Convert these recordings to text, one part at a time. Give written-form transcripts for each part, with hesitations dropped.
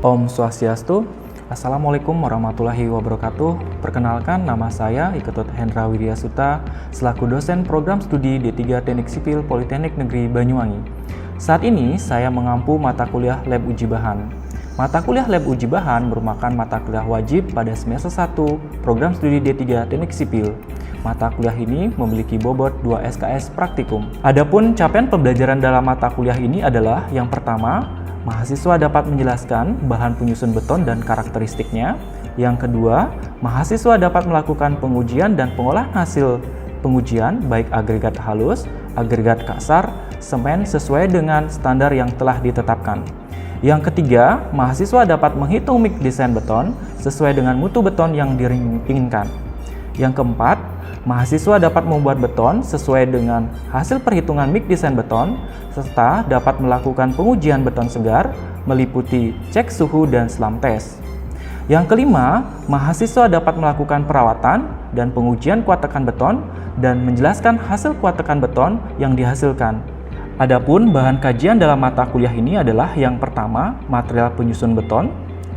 Om Swastiastu. Assalamualaikum warahmatullahi wabarakatuh. Perkenalkan, nama saya Iketut Hendra Wiryasuta selaku dosen program studi D3 Teknik Sipil Politeknik Negeri Banyuwangi. Saat ini saya mengampu mata kuliah Lab Uji Bahan. Mata kuliah Lab Uji Bahan merupakan mata kuliah wajib pada semester 1 program studi D3 Teknik Sipil. Mata kuliah ini memiliki bobot 2 SKS praktikum. Adapun capaian pembelajaran dalam mata kuliah ini adalah yang pertama, mahasiswa dapat menjelaskan bahan penyusun beton dan karakteristiknya. Yang kedua, mahasiswa dapat melakukan pengujian dan pengolahan hasil pengujian baik agregat halus, agregat kasar, semen sesuai dengan standar yang telah ditetapkan. Yang ketiga, mahasiswa dapat menghitung mix desain beton sesuai dengan mutu beton yang diinginkan. Yang keempat, mahasiswa dapat membuat beton sesuai dengan hasil perhitungan mix desain beton, serta dapat melakukan pengujian beton segar, meliputi cek suhu dan slam test. Yang kelima, mahasiswa dapat melakukan perawatan dan pengujian kuat tekan beton dan menjelaskan hasil kuat tekan beton yang dihasilkan. Adapun bahan kajian dalam mata kuliah ini adalah yang pertama, material penyusun beton,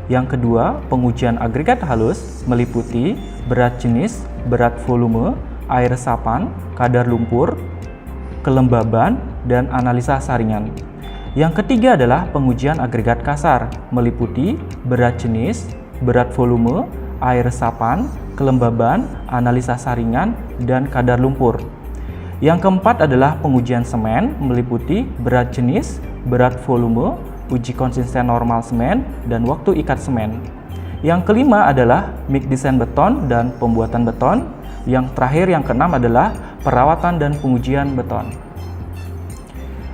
yang kedua, pengujian agregat halus meliputi berat jenis, berat volume, air resapan, kadar lumpur, kelembaban, dan analisa saringan. Yang ketiga adalah pengujian agregat kasar meliputi berat jenis, berat volume, air resapan, kelembaban, analisa saringan, dan kadar lumpur. Yang keempat adalah pengujian semen meliputi berat jenis, berat volume, uji konsisten normal semen, dan waktu ikat semen. Yang kelima adalah mix desain beton dan pembuatan beton. Yang terakhir, yang keenam adalah perawatan dan pengujian beton.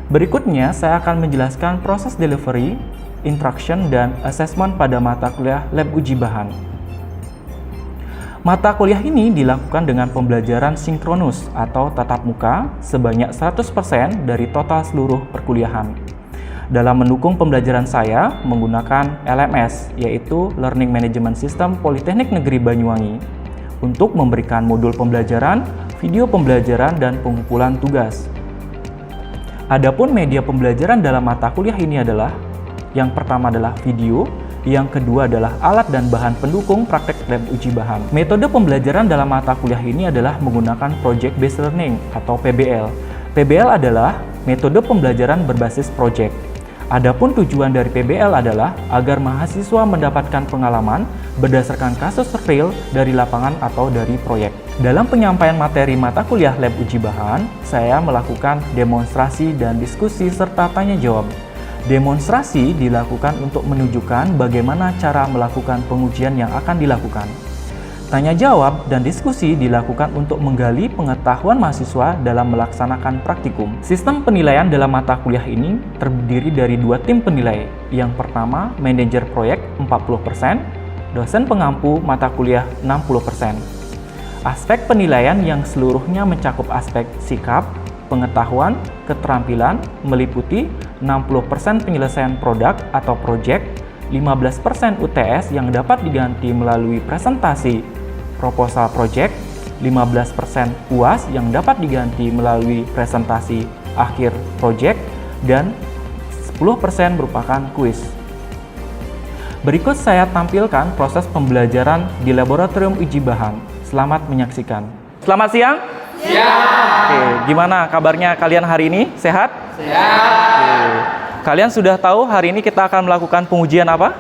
Berikutnya, saya akan menjelaskan proses delivery, instruction, dan assessment pada mata kuliah Lab Uji Bahan. Mata kuliah ini dilakukan dengan pembelajaran sinkronus atau tatap muka sebanyak 100% dari total seluruh perkuliahan. Dalam mendukung pembelajaran saya menggunakan LMS, yaitu Learning Management System Politeknik Negeri Banyuwangi, untuk memberikan modul pembelajaran, video pembelajaran, dan pengumpulan tugas. Adapun media pembelajaran dalam mata kuliah ini adalah yang pertama adalah video, yang kedua adalah alat dan bahan pendukung praktek lab uji bahan. Metode pembelajaran dalam mata kuliah ini adalah menggunakan Project Based Learning atau PBL. PBL adalah metode pembelajaran berbasis project. Adapun tujuan dari PBL adalah agar mahasiswa mendapatkan pengalaman berdasarkan kasus real dari lapangan atau dari proyek. Dalam penyampaian materi mata kuliah lab uji bahan, saya melakukan demonstrasi dan diskusi serta tanya jawab. Demonstrasi dilakukan untuk menunjukkan bagaimana cara melakukan pengujian yang akan dilakukan. Tanya jawab dan diskusi dilakukan untuk menggali pengetahuan mahasiswa dalam melaksanakan praktikum. Sistem penilaian dalam mata kuliah ini terdiri dari 2 tim penilai. Yang pertama, manajer proyek 40%, dosen pengampu mata kuliah 60%. Aspek penilaian yang seluruhnya mencakup aspek sikap, pengetahuan, keterampilan meliputi 60% penyelesaian produk atau project, 15% UTS yang dapat diganti melalui presentasi proposal project, 15% UAS yang dapat diganti melalui presentasi akhir project, dan 10% merupakan kuis. Berikut saya tampilkan proses pembelajaran di laboratorium uji bahan. Selamat menyaksikan. Selamat siang. Oke, gimana kabarnya kalian hari ini? Sehat? Sehat. Oke. Kalian sudah tahu hari ini kita akan melakukan pengujian apa?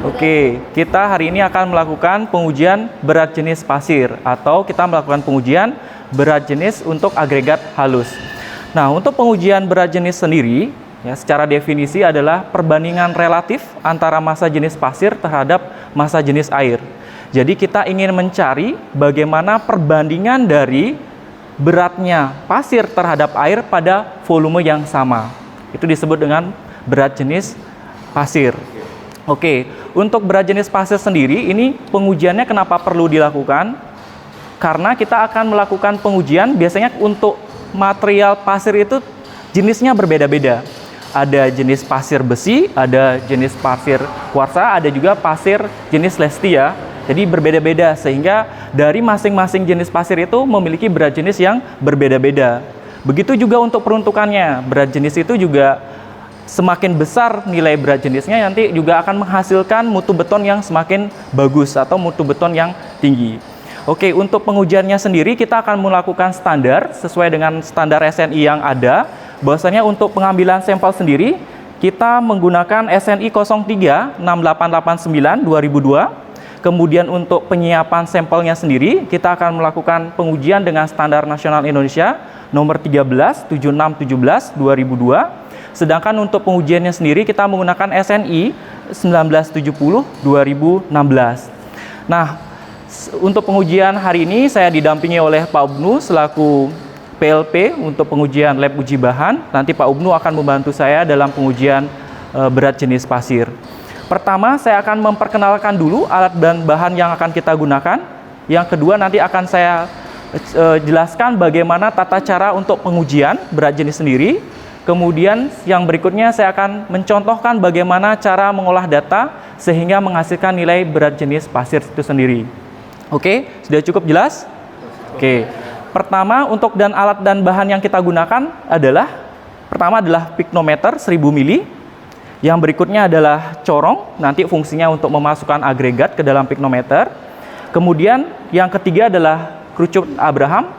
Oke, kita hari ini akan melakukan pengujian berat jenis pasir atau kita melakukan pengujian berat jenis untuk agregat halus. Nah, untuk pengujian berat jenis sendiri, ya, secara definisi adalah perbandingan relatif antara massa jenis pasir terhadap massa jenis air. Jadi kita ingin mencari bagaimana perbandingan dari beratnya pasir terhadap air pada volume yang sama. Itu disebut dengan berat jenis pasir. Oke, untuk berat jenis pasir sendiri, ini pengujiannya kenapa perlu dilakukan? Karena kita akan melakukan pengujian biasanya untuk material pasir itu jenisnya berbeda-beda. Ada jenis pasir besi, ada jenis pasir kuarsa, ada juga pasir jenis lestia. Jadi berbeda-beda, sehingga dari masing-masing jenis pasir itu memiliki berat jenis yang berbeda-beda. Begitu juga untuk peruntukannya, berat jenis itu juga semakin besar nilai berat jenisnya nanti juga akan menghasilkan mutu beton yang semakin bagus atau mutu beton yang tinggi. Oke, untuk pengujiannya sendiri kita akan melakukan standar sesuai dengan standar SNI yang ada. Bahwasanya untuk pengambilan sampel sendiri kita menggunakan SNI 03 6889 2002. Kemudian untuk penyiapan sampelnya sendiri kita akan melakukan pengujian dengan standar nasional Indonesia nomor 13 7617 2002. Sedangkan untuk pengujiannya sendiri kita menggunakan SNI 1970 2016. Nah, untuk pengujian hari ini saya didampingi oleh Pak Ubnu selaku PLP untuk pengujian lab uji bahan. Nanti Pak Ubnu akan membantu saya dalam pengujian berat jenis pasir. Pertama, saya akan memperkenalkan dulu alat dan bahan yang akan kita gunakan. Yang kedua, nanti akan saya jelaskan bagaimana tata cara untuk pengujian berat jenis sendiri. Kemudian yang berikutnya saya akan mencontohkan bagaimana cara mengolah data sehingga menghasilkan nilai berat jenis pasir itu sendiri. Oke, sudah cukup jelas? Oke. Pertama, untuk alat dan bahan yang kita gunakan pertama adalah piknometer 1000 mili. Yang berikutnya adalah corong, nanti fungsinya untuk memasukkan agregat ke dalam piknometer. Kemudian yang ketiga adalah kerucut Abraham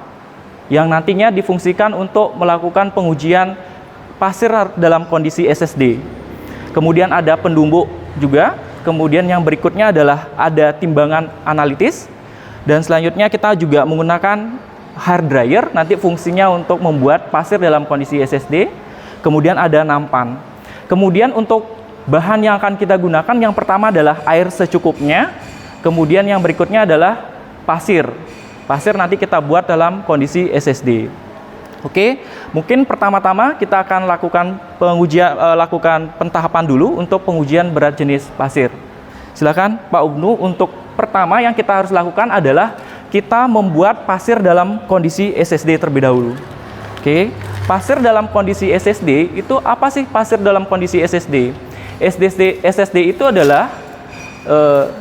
yang nantinya difungsikan untuk melakukan pengujian pasir dalam kondisi SSD. Kemudian ada pendumbuk juga. Kemudian yang berikutnya adalah ada timbangan analitis. Dan selanjutnya kita juga menggunakan hair dryer, nanti fungsinya untuk membuat pasir dalam kondisi SSD. Kemudian ada nampan. Kemudian untuk bahan yang akan kita gunakan, yang pertama adalah air secukupnya. Kemudian yang berikutnya adalah pasir. Pasir nanti kita buat dalam kondisi SSD. Oke, mungkin pertama-tama kita akan lakukan pentahapan dulu untuk pengujian berat jenis pasir. Silakan Pak Ubnu. Untuk pertama yang kita harus lakukan adalah kita membuat pasir dalam kondisi SSD terlebih dahulu. Oke, pasir dalam kondisi SSD itu apa sih pasir dalam kondisi SSD? SSD itu adalah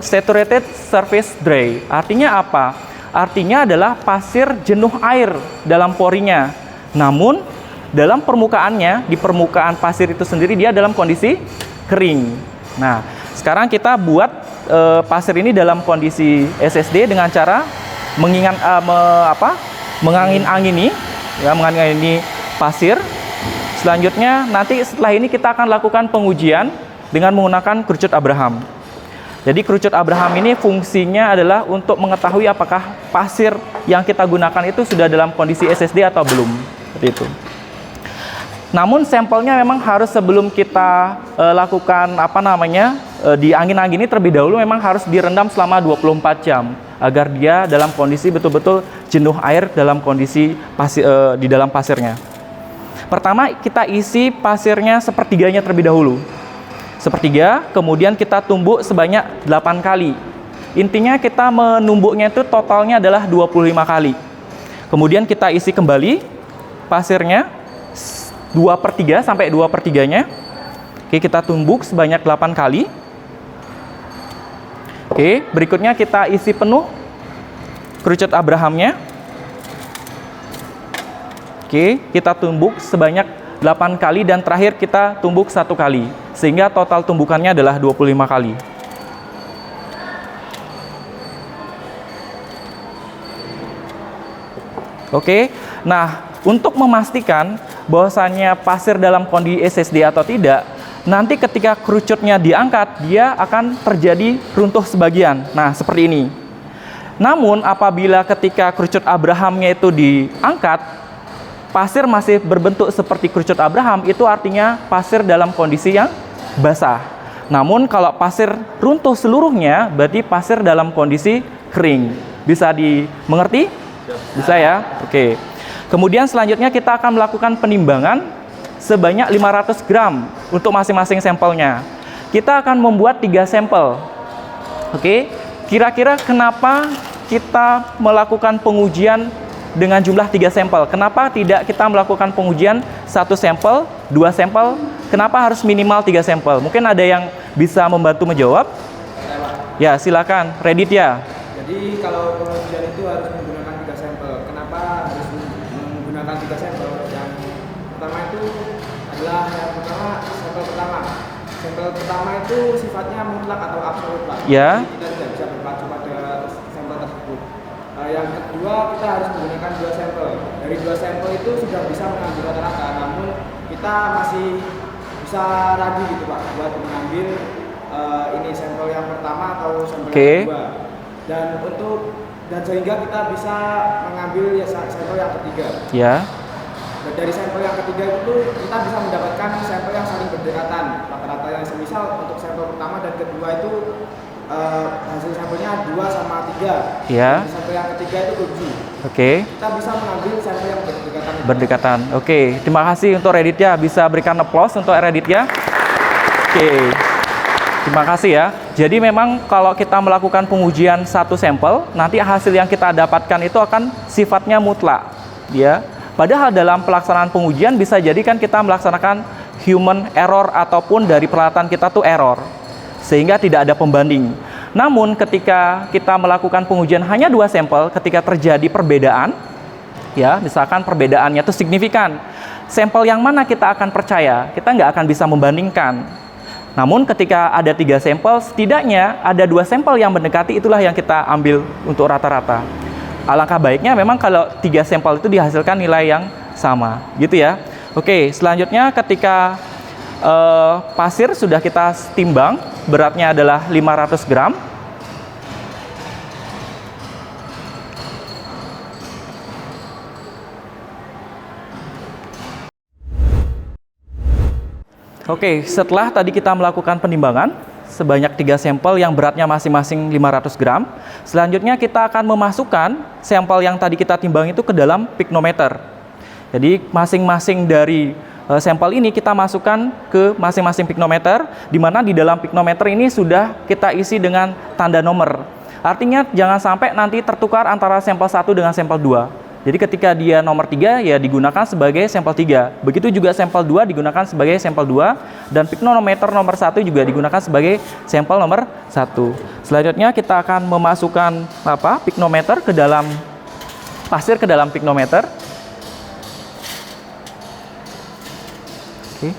saturated surface dry. Artinya apa? Artinya adalah pasir jenuh air dalam porinya. Namun dalam permukaannya, di permukaan pasir itu sendiri dia dalam kondisi kering. Nah, sekarang kita buat pasir ini dalam kondisi SSD dengan cara mengangin-angini pasir. Selanjutnya nanti setelah ini kita akan lakukan pengujian dengan menggunakan kerucut Abraham. Jadi kerucut Abraham ini fungsinya adalah untuk mengetahui apakah pasir yang kita gunakan itu sudah dalam kondisi SSD atau belum. Seperti itu. Namun sampelnya memang harus sebelum kita lakukan diangin-angini terlebih dahulu memang harus direndam selama 24 jam agar dia dalam kondisi betul-betul jenuh air dalam kondisi di dalam pasirnya. Pertama kita isi pasirnya sepertiganya terlebih dahulu. Sepertiga, kemudian kita tumbuk sebanyak 8 kali. Intinya kita menumbuknya itu totalnya adalah 25 kali. Kemudian kita isi kembali pasirnya 2/3 sampai 2/3-nya. Oke, kita tumbuk sebanyak 8 kali. Oke, berikutnya kita isi penuh kerucut Abrahamnya. Oke, kita tumbuk sebanyak 8 kali dan terakhir kita tumbuk 1 kali. Sehingga total tumbukannya adalah 25 kali. Oke, nah untuk memastikan bahwasannya pasir dalam kondisi SSD atau tidak, nanti ketika kerucutnya diangkat, dia akan terjadi runtuh sebagian. Nah, seperti ini. Namun, apabila ketika kerucut Abrahamnya itu diangkat, pasir masih berbentuk seperti kerucut Abraham, itu artinya pasir dalam kondisi yang basah. Namun, kalau pasir runtuh seluruhnya, berarti pasir dalam kondisi kering. Bisa dimengerti? Bisa ya? Oke. Kemudian selanjutnya kita akan melakukan penimbangan sebanyak 500 gram untuk masing-masing sampelnya. Kita akan membuat 3 sampel. Oke, kira-kira kenapa kita melakukan pengujian dengan jumlah 3 sampel? Kenapa tidak kita melakukan pengujian 1 sampel, 2 sampel? Kenapa harus minimal 3 sampel? Mungkin ada yang bisa membantu menjawab? Ya, silakan. Redit ya. Jadi kalau pengujian itu harus menggunakan 3 sampel. Kenapa harus menggunakan 3 sampel? Yang pertama itu adalah yang pertama, sampel pertama. Sampel pertama itu sifatnya mutlak atau absolut, Pak. Ya. Jadi kita tidak bisa berpacu pada sampel tersebut. Yang kedua, kita harus menggunakan 2 sampel. Dari 2 sampel itu sudah bisa mengambil rata-rata, namun kita masih bisa ragu gitu, Pak, buat mengambil ini sampel yang pertama atau sampel yang kedua. Dan sehingga kita bisa mengambil ya sampel yang ketiga. Ya. Dan dari sampel yang ketiga itu kita bisa mendapatkan sampel yang saling berdekatan. Rata-rata yang semisal untuk sampel pertama dan kedua itu hasil sampelnya 2 sama 3. Ya. Di sampel yang ketiga itu 7. Oke. Kita bisa mengambil sampel yang berdekatan. Berdekatan. Oke. Terima kasih untuk Raditya. Bisa berikan applause untuk Raditya. Oke. Terima kasih ya. Jadi memang kalau kita melakukan pengujian satu sampel, nanti hasil yang kita dapatkan itu akan sifatnya mutlak, ya. Padahal dalam pelaksanaan pengujian bisa jadi kan kita melaksanakan human error ataupun dari peralatan kita tuh error, sehingga tidak ada pembanding. Namun ketika kita melakukan pengujian hanya 2 sampel, ketika terjadi perbedaan, ya, misalkan perbedaannya itu signifikan, sampel yang mana kita akan percaya? Kita nggak akan bisa membandingkan. Namun ketika ada 3 sampel, setidaknya ada 2 sampel yang mendekati, itulah yang kita ambil untuk rata-rata. Alangkah baiknya memang kalau 3 sampel itu dihasilkan nilai yang sama, gitu ya. Oke, selanjutnya ketika pasir sudah kita timbang, beratnya adalah 500 gram. Oke, setelah tadi kita melakukan penimbangan sebanyak 3 sampel yang beratnya masing-masing 500 gram, selanjutnya kita akan memasukkan sampel yang tadi kita timbang itu ke dalam piknometer. Jadi masing-masing dari sampel ini kita masukkan ke masing-masing piknometer, di mana di dalam piknometer ini sudah kita isi dengan tanda nomor. Artinya jangan sampai nanti tertukar antara sampel 1 dengan sampel 2. Jadi ketika dia nomor 3 ya digunakan sebagai sampel 3. Begitu juga sampel 2 digunakan sebagai sampel 2 dan piknometer nomor 1 juga digunakan sebagai sampel nomor 1. Selanjutnya kita akan memasukkan piknometer ke dalam pasir ke dalam piknometer. Oke.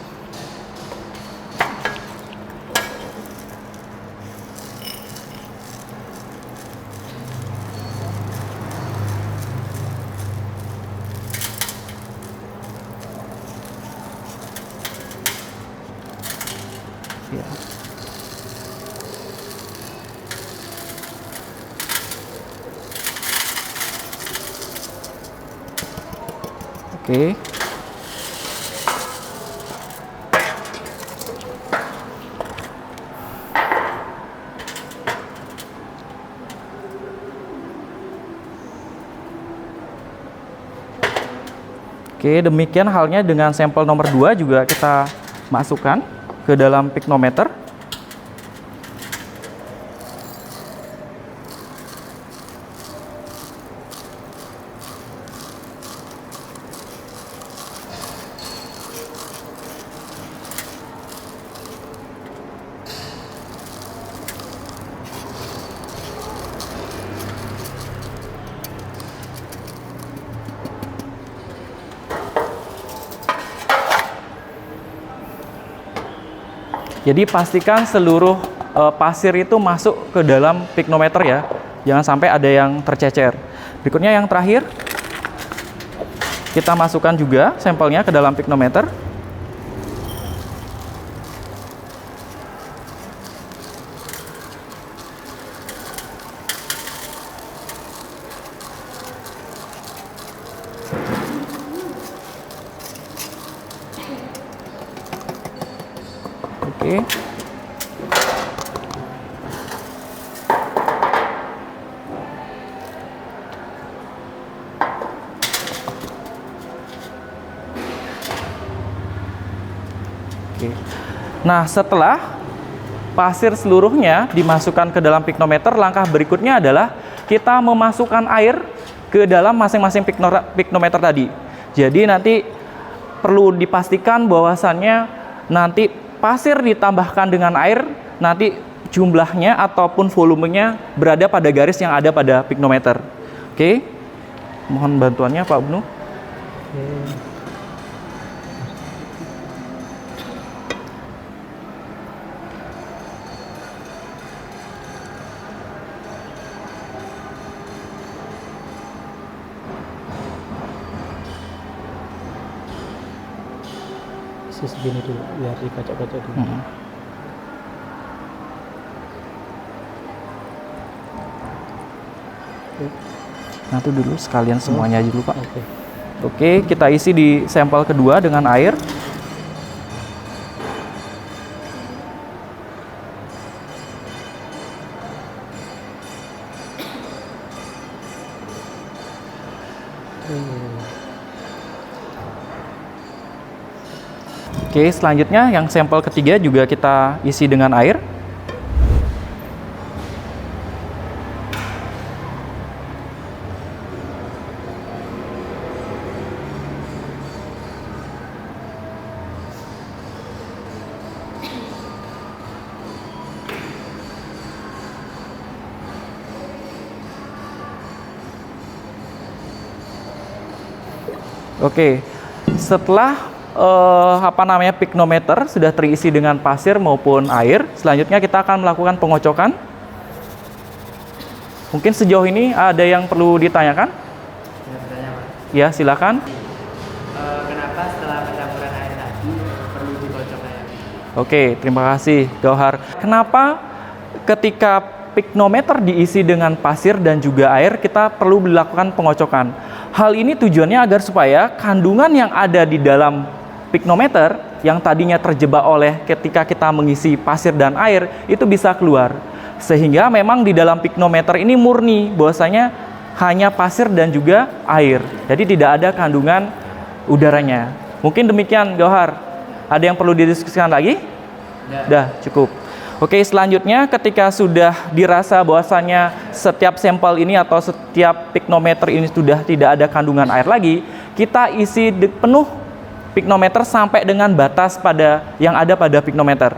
Ya. Oke. Oke, demikian halnya dengan sampel nomor 2 juga kita masukkan ke dalam piknometer. Jadi pastikan seluruh pasir itu masuk ke dalam piknometer ya. Jangan sampai ada yang tercecer. Berikutnya yang terakhir, kita masukkan juga sampelnya ke dalam piknometer. Oke. Nah, setelah pasir seluruhnya dimasukkan ke dalam piknometer, langkah berikutnya adalah kita memasukkan air ke dalam masing-masing piknometer tadi. Jadi nanti perlu dipastikan bahwasannya nanti pasir ditambahkan dengan air, nanti jumlahnya ataupun volumenya berada pada garis yang ada pada piknometer. Oke, mohon bantuannya Pak Ibnu. posisi segini dulu biar dikocok-kocok dulu. Nah itu dulu sekalian semuanya aja dulu Pak. Oke. Oke, kita isi di sampel kedua dengan air. Oke, selanjutnya yang sampel ketiga juga kita isi dengan air. Oke, setelah piknometer sudah terisi dengan pasir maupun air, selanjutnya kita akan melakukan pengocokan. Mungkin sejauh ini ada yang perlu ditanyakan? Ya, bertanya, Pak. Ya, silakan. Kenapa setelah pencampuran air tadi perlu dikocok air? Oke, terima kasih Gauhar. Kenapa ketika piknometer diisi dengan pasir dan juga air kita perlu dilakukan pengocokan? Hal ini tujuannya agar supaya kandungan yang ada di dalam piknometer yang tadinya terjebak oleh ketika kita mengisi pasir dan air itu bisa keluar. Sehingga memang di dalam piknometer ini murni bahwasanya hanya pasir dan juga air. Jadi tidak ada kandungan udaranya. Mungkin demikian Gauhar. Ada yang perlu didiskusikan lagi? Dah, cukup. Oke, selanjutnya ketika sudah dirasa bahwasanya setiap sampel ini atau setiap piknometer ini sudah tidak ada kandungan air lagi, kita isi penuh piknometer sampai dengan batas yang ada pada piknometer.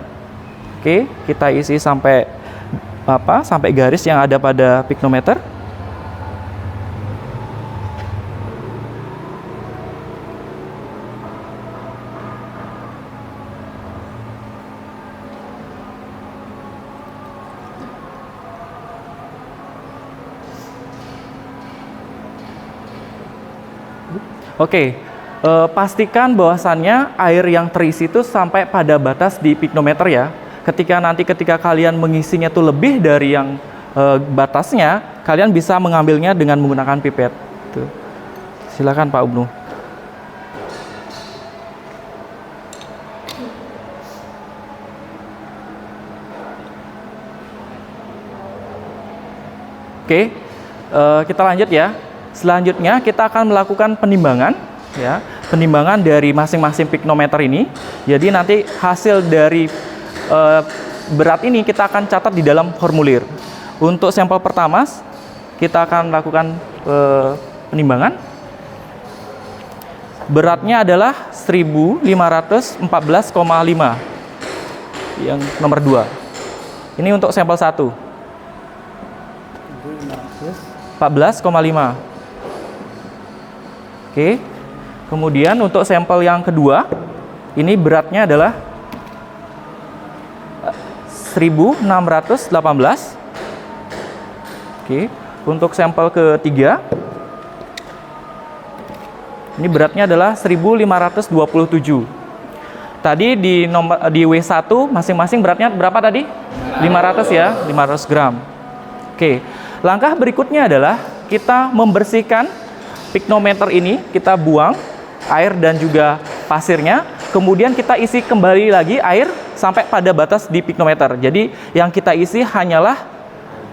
Oke, kita isi sampai sampai garis yang ada pada piknometer. Oke, pastikan bahwasannya air yang terisi itu sampai pada batas di piknometer ya. Ketika kalian mengisinya itu lebih dari yang batasnya, kalian bisa mengambilnya dengan menggunakan pipet. Tuh. Silakan Pak Ubnu. Oke, kita lanjut ya. Selanjutnya kita akan melakukan penimbangan ya, penimbangan dari masing-masing piknometer ini. Jadi nanti hasil dari berat ini kita akan catat di dalam formulir. Untuk sampel pertama kita akan melakukan penimbangan. Beratnya adalah 1514,5 yang nomor 2. Ini untuk sampel 1. 14,5. Oke, kemudian untuk sampel yang kedua, ini beratnya adalah 1618. Oke, untuk sampel ketiga, ini beratnya adalah 1527. Tadi di W1 masing-masing beratnya berapa tadi? 500 ya, 500 gram. Oke, langkah berikutnya adalah kita membersihkan piknometer ini, kita buang air dan juga pasirnya, kemudian kita isi kembali lagi air sampai pada batas di piknometer. Jadi yang kita isi hanyalah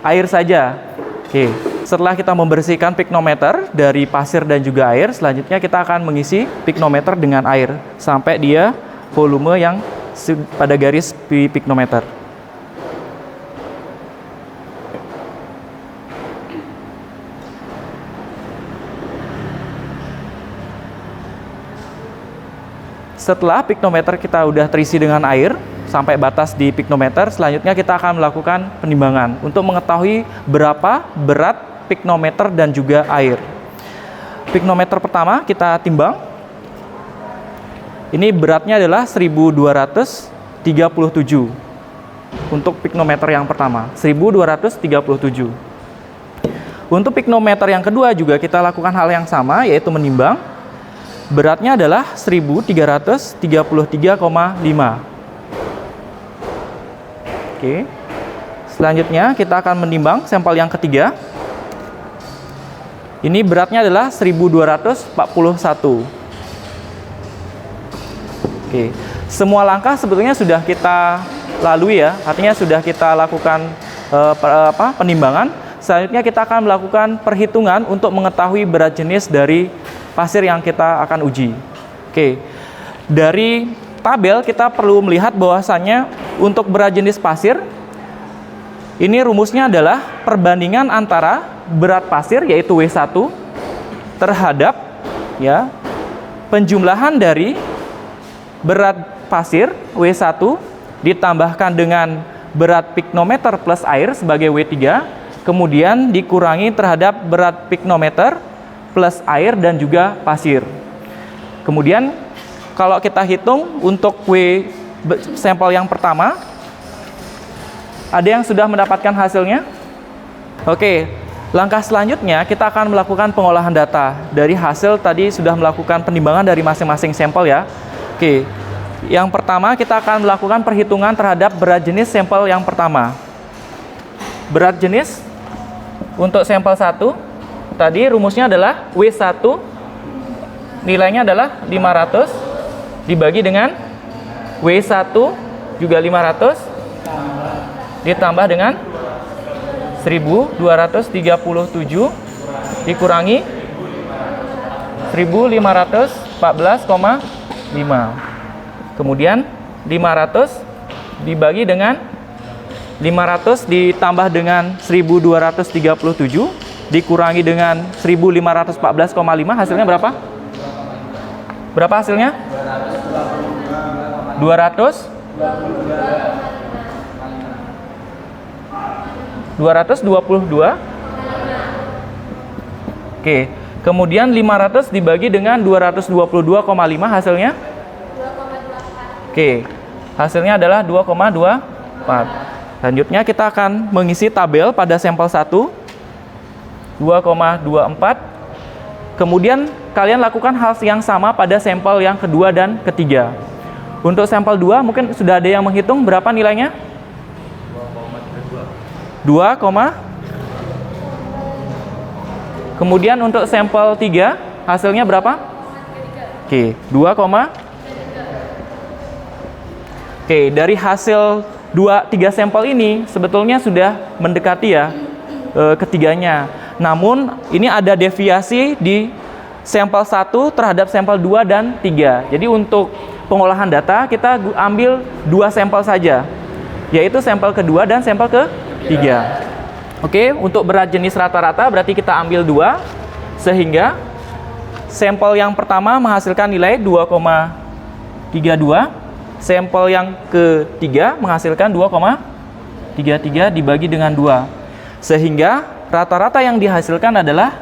air saja. Oke, setelah kita membersihkan piknometer dari pasir dan juga air, selanjutnya kita akan mengisi piknometer dengan air sampai dia volume yang pada garis di piknometer. Setelah piknometer kita udah terisi dengan air sampai batas di piknometer, selanjutnya kita akan melakukan penimbangan untuk mengetahui berapa berat piknometer dan juga air. Piknometer pertama kita timbang. Ini beratnya adalah 1237 untuk piknometer yang pertama, 1237. Untuk piknometer yang kedua juga kita lakukan hal yang sama, yaitu menimbang. beratnya adalah 1333,5. Oke. Selanjutnya kita akan menimbang sampel yang ketiga. Ini beratnya adalah 1241. Oke. Semua langkah sebetulnya sudah kita lalui ya. Artinya sudah kita lakukan penimbangan. Selanjutnya kita akan melakukan perhitungan untuk mengetahui berat jenis dari pasir yang kita akan uji. Oke. Dari tabel kita perlu melihat bahwasannya untuk berat jenis pasir ini rumusnya adalah perbandingan antara berat pasir yaitu W1 terhadap ya penjumlahan dari berat pasir W1 ditambahkan dengan berat piknometer plus air sebagai W3, kemudian dikurangi terhadap berat piknometer plus air dan juga pasir. Kemudian kalau kita hitung untuk sampel yang pertama, ada yang sudah mendapatkan hasilnya? Oke, langkah selanjutnya kita akan melakukan pengolahan data. Dari hasil tadi sudah melakukan penimbangan dari masing-masing sampel ya. Oke, yang pertama kita akan melakukan perhitungan terhadap berat jenis sampel yang pertama. Berat jenis untuk sampel 1, tadi rumusnya adalah W1, nilainya adalah 500, dibagi dengan W1 juga 500 ditambah dengan 1237 dikurangi 1514,5. Kemudian 500 dibagi dengan 500 ditambah dengan 1237 dikurangi dengan 1514,5, hasilnya berapa? Berapa hasilnya? 222. Oke, kemudian 500 dibagi dengan 222,5 hasilnya? 2,24. Oke, hasilnya adalah 2,24. Selanjutnya kita akan mengisi tabel pada sampel 1 2,24. Kemudian kalian lakukan hal yang sama pada sampel yang kedua dan ketiga. Untuk sampel 2 mungkin sudah ada yang menghitung berapa nilainya? 2, kemudian untuk sampel 3 hasilnya berapa? Oke, 2, oke, dari hasil 3 sampel ini sebetulnya sudah mendekati ya ketiganya. Namun ini ada deviasi di sampel 1 terhadap sampel 2 dan 3. Jadi untuk pengolahan data kita ambil 2 sampel saja, yaitu sampel kedua dan sampel ketiga. Oke, untuk berat jenis rata-rata berarti kita ambil 2, sehingga sampel yang pertama menghasilkan nilai 2,32, sampel yang ketiga menghasilkan 2,33 dibagi dengan 2, sehingga rata-rata yang dihasilkan adalah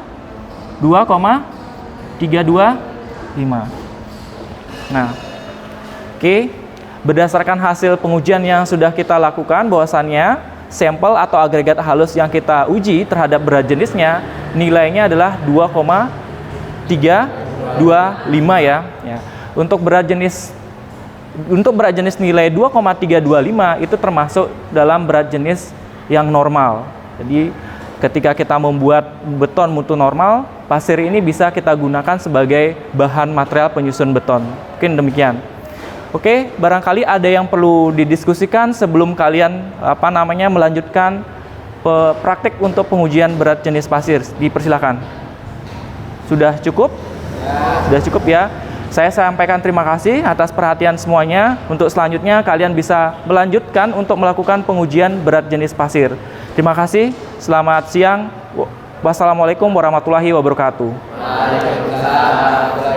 2,325. Nah, oke, berdasarkan hasil pengujian yang sudah kita lakukan bahwasannya sampel atau agregat halus yang kita uji terhadap berat jenisnya nilainya adalah 2,325 ya. Untuk berat jenis nilai 2,325 itu termasuk dalam berat jenis yang normal. Jadi ketika kita membuat beton mutu normal, pasir ini bisa kita gunakan sebagai bahan material penyusun beton. Mungkin demikian. Oke, barangkali ada yang perlu didiskusikan sebelum kalian melanjutkan praktik untuk pengujian berat jenis pasir. Dipersilakan. Sudah cukup? Sudah cukup ya. Saya sampaikan terima kasih atas perhatian semuanya. Untuk selanjutnya kalian bisa melanjutkan untuk melakukan pengujian berat jenis pasir. Terima kasih. Selamat siang. Wassalamualaikum warahmatullahi wabarakatuh. Waalaikumsalam.